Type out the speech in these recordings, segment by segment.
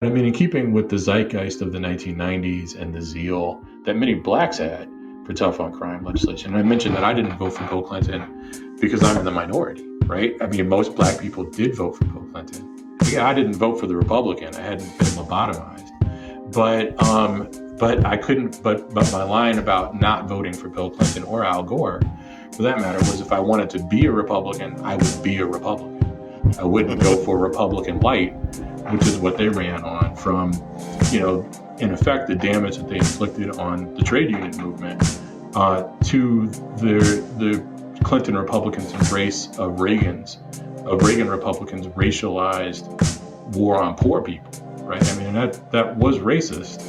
I mean, in keeping with the zeitgeist of the 1990s and the zeal that many blacks had for tough on crime legislation, and I mentioned that I didn't vote for Bill Clinton because I'm in the minority, right? I mean, most black people did vote for Bill Clinton. Yeah, I didn't vote for the Republican. I hadn't been lobotomized, but I couldn't. But my line about not voting for Bill Clinton or Al Gore, for that matter, was if I wanted to be a Republican, I would be a Republican. I wouldn't go for Republican light, which is what they ran on from, in effect, the damage that they inflicted on the trade union movement to the Clinton Republicans' embrace of Reagan Republicans' racialized war on poor people, right? I mean, that was racist.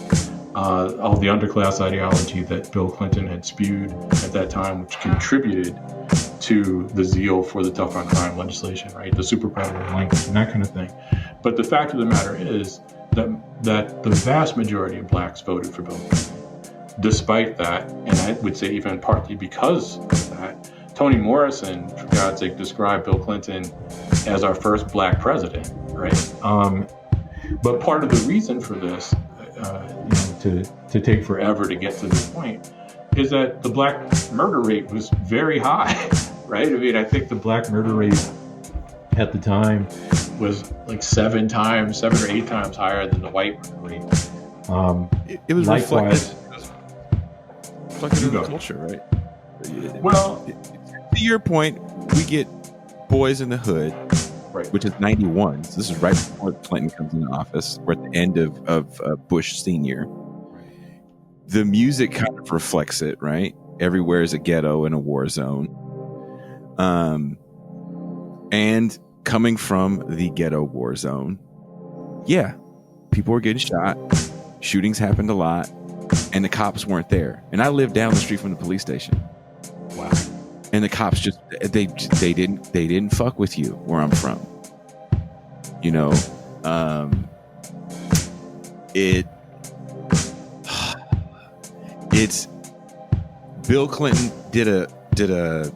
All the underclass ideology that Bill Clinton had spewed at that time, which contributed to the zeal for the tough on crime legislation, right? The super predator language and that kind of thing. But the fact of the matter is that the vast majority of blacks voted for Bill Clinton. Despite that, and I would say even partly because of that, Toni Morrison, for God's sake, described Bill Clinton as our first black president, right? But part of the reason for this, to take forever to get to this point, is that the black murder rate was very high, right? I mean, I think the black murder rate at the time was like 7 or 8 times higher than the white murder rate. It was likewise reflected in the culture, right? Well, to your point, we get Boyz in the Hood, right, which is 91. So this is right before Clinton comes into office. We're at the end of Bush Sr. The music kind of reflects it, right? Everywhere is a ghetto and a war zone. And coming from the ghetto war zone, yeah, people were getting shot. Shootings happened a lot, and the cops weren't there. And I lived down the street from the police station. Wow. And the cops just they didn't fuck with you where I'm from. It's Bill Clinton did a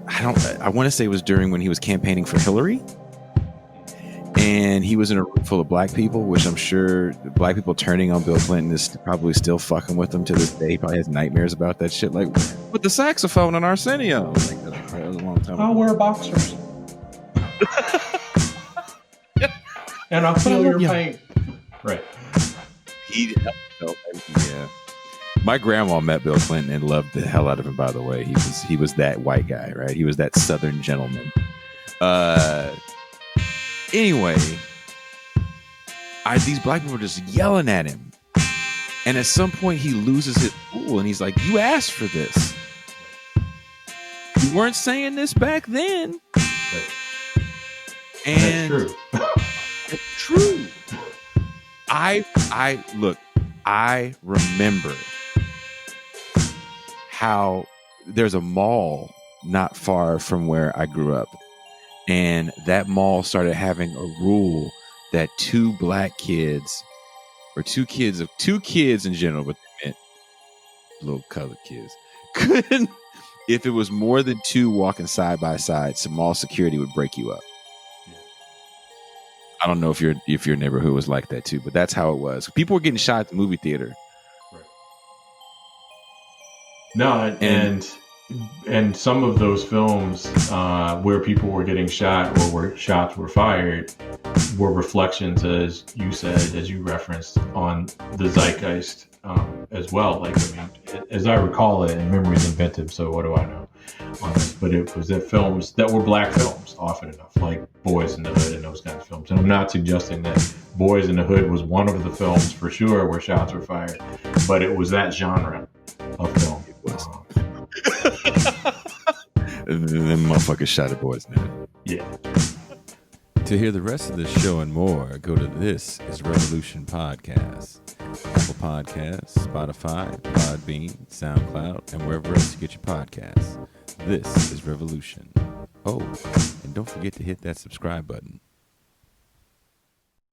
I want to say it was during when he was campaigning for Hillary, and he was in a room full of black people, which I'm sure black people turning on Bill Clinton is probably still fucking with him to this day. He probably has nightmares about that shit, like with the saxophone on Arsenio. Like, that was a long time ago. I'll wear boxers. And I'll feel your pain. Right. Yeah. My grandma met Bill Clinton and loved the hell out of him, by the way. He was that white guy, right? He was that Southern gentleman. Anyway, these black people are just yelling at him. And at some point he loses his cool and he's like, you asked for this. You weren't saying this back then. Right. And that's true. It's true. I remember how there's a mall not far from where I grew up, and that mall started having a rule that 2 black kids, or two kids in general, but they meant little colored kids, couldn't, if it was more than 2 walking side by side, some mall security would break you up. I don't know if your neighborhood was like that too, but that's how it was. People were getting shot at the movie theater. Right. No, and some of those films where people were getting shot or where shots were fired were reflections, as you said, as you referenced, on the zeitgeist as well. Like, I mean, as I recall it, and memory's inventive, so what do I know on this? But it was that films that were black films often enough, like Boyz in the Hood and those kinds of films. And I'm not suggesting that Boyz in the Hood was one of the films for sure where shots were fired, but it was that genre of film. It was. Them motherfuckers shot at Boyz, man. Yeah. To hear the rest of this show and more, go to This Is Revolution Podcast, Apple Podcasts, Spotify, Podbean, SoundCloud, and wherever else you get your podcasts. This is Revolution. Oh, and don't forget to hit that subscribe button.